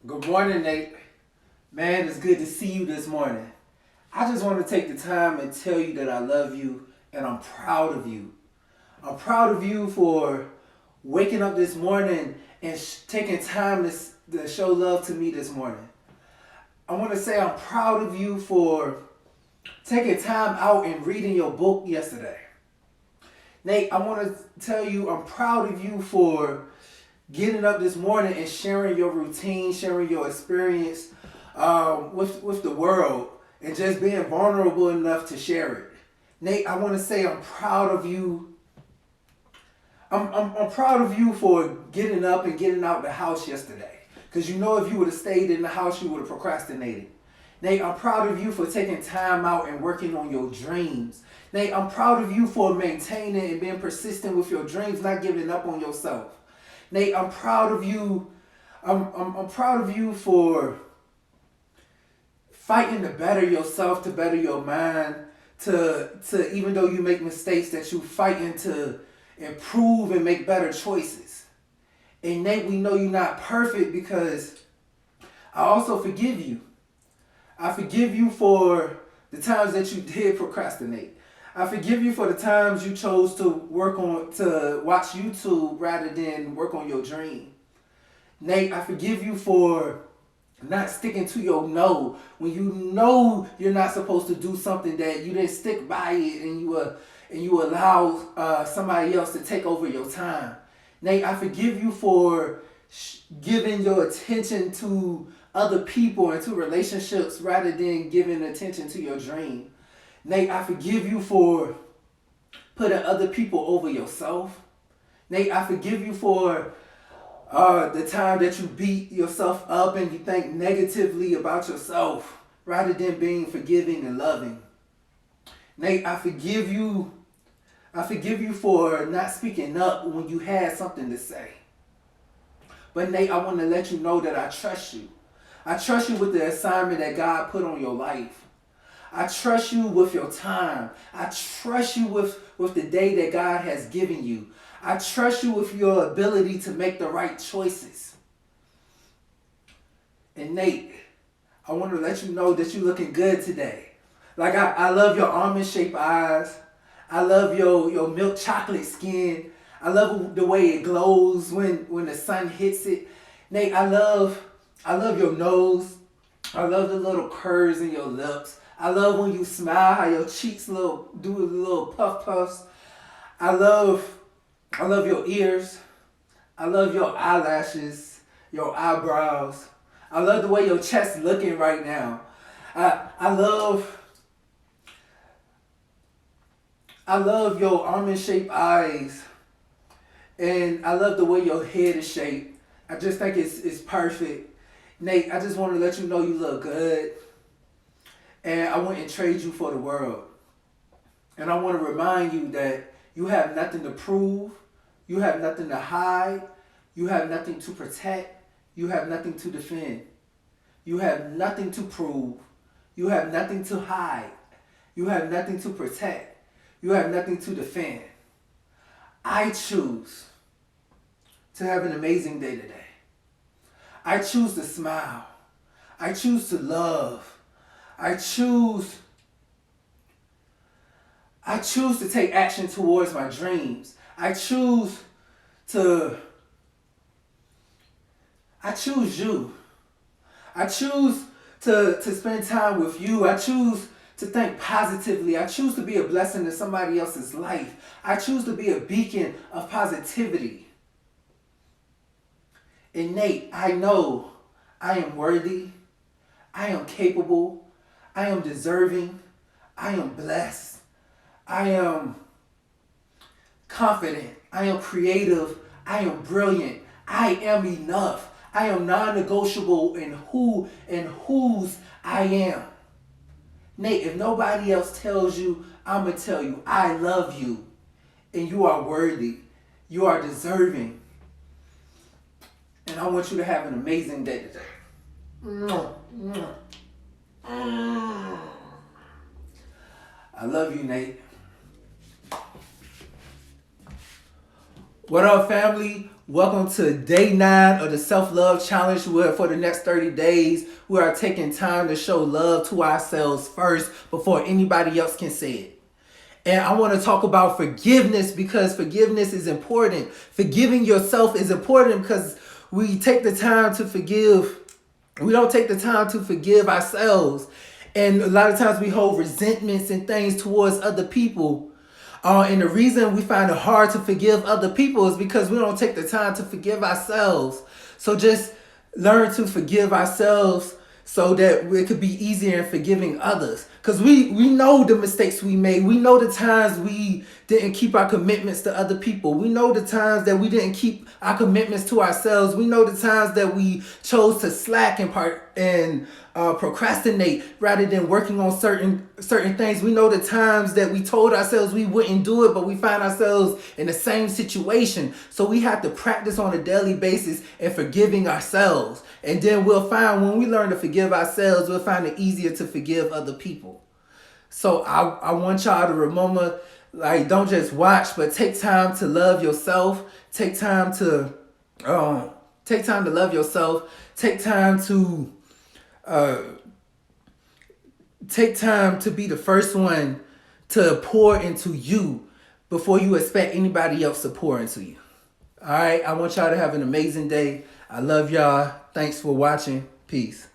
Good morning, Nate. Man, it's good to see you this morning. I just want to take the time and tell you that I love you and I'm proud of you. I'm proud of you for waking up this morning and taking time to show love to me this morning. I want to say I'm proud of you for taking time out and reading your book yesterday. Nate, I want to tell you I'm proud of you for getting up this morning and sharing your routine, sharing your experience with the world, and just being vulnerable enough to share it. Nate, I want to say I'm proud of you. I'm proud of you for getting up and getting out the house yesterday. Because you know if you would have stayed in the house, you would have procrastinated. Nate, I'm proud of you for taking time out and working on your dreams. Nate, I'm proud of you for maintaining and being persistent with your dreams, not giving up on yourself. Nate, I'm proud of you. I'm proud of you for fighting to better yourself, to better your mind, to even though you make mistakes, that you fighting to improve and make better choices. And Nate, we know you're not perfect because I also forgive you. I forgive you for the times that you did procrastinate. I forgive you for the times you chose to watch YouTube rather than work on your dream. Nate, I forgive you for not sticking to your no when you know you're not supposed to do something, that you didn't stick by it, and you allow somebody else to take over your time. Nate, I forgive you for giving your attention to other people and to relationships rather than giving attention to your dream. Nate, I forgive you for putting other people over yourself. Nate, I forgive you for the time that you beat yourself up and you think negatively about yourself rather than being forgiving and loving. Nate, I forgive you. I forgive you for not speaking up when you had something to say. But Nate, I want to let you know that I trust you. I trust you with the assignment that God put on your life. I trust you with your time. I trust you with the day that God has given you. I trust you with your ability to make the right choices. And Nate, I want to let you know that you're looking good today. Like I love your almond shaped eyes. I love your milk chocolate skin. I love the way it glows when the sun hits it. Nate, I love your nose. I love the little curves in your lips. I love when you smile, how your cheeks do little puff puffs. I love I love your ears. I love your eyelashes, your eyebrows. I love the way your chest looking right now. I I love I love your almond shaped eyes, and I love the way your head is shaped. I just think it's perfect. Nate, I just want to let you know you look good, and I wouldn't trade you for the world. And I want to remind you that you have nothing to prove, you have nothing to hide, you have nothing to protect, you have nothing to defend, you have nothing to prove, you have nothing to hide, you have nothing to protect, you have nothing to defend. I choose to have an amazing day today. I choose to smile. I choose to love. I choose I choose to take action towards my dreams. To I choose you. I choose to spend time with you. I choose to think positively. I choose to be a blessing to somebody else's life. I choose to be a beacon of positivity. And Nate, I know I am worthy. I am capable. I am deserving. I am blessed. I am confident. I am creative. I am brilliant. I am enough. I am non-negotiable in who and whose I am. Nate, if nobody else tells you, I'm going to tell you, I love you. And you are worthy. You are deserving. And I want you to have an amazing day today. I love you, Nate. What up, family? Welcome to day 9 of the self-love challenge, where for the next 30 days, we are taking time to show love to ourselves first before anybody else can say it. And I want to talk about forgiveness, because forgiveness is important. Forgiving yourself is important because we take the time to forgive. We don't take the time to forgive ourselves. And a lot of times we hold resentments and things towards other people. And the reason we find it hard to forgive other people is because we don't take the time to forgive ourselves. So just learn to forgive ourselves so that it could be easier in forgiving others. Because we know the mistakes we made. We know the times we didn't keep our commitments to other people. We know the times that we didn't keep our commitments to ourselves. We know the times that we chose to slack and procrastinate rather than working on certain things. We know the times that we told ourselves we wouldn't do it, but we find ourselves in the same situation. So we have to practice on a daily basis and forgiving ourselves. And then we'll find, when we learn to forgive ourselves, we'll find it easier to forgive other people. So I want y'all to remember, like, don't just watch, but take time to love yourself. Take time to love yourself. Take time to be the first one to pour into you before you expect anybody else to pour into you. All right. I want y'all to have an amazing day. I love y'all. Thanks for watching. Peace.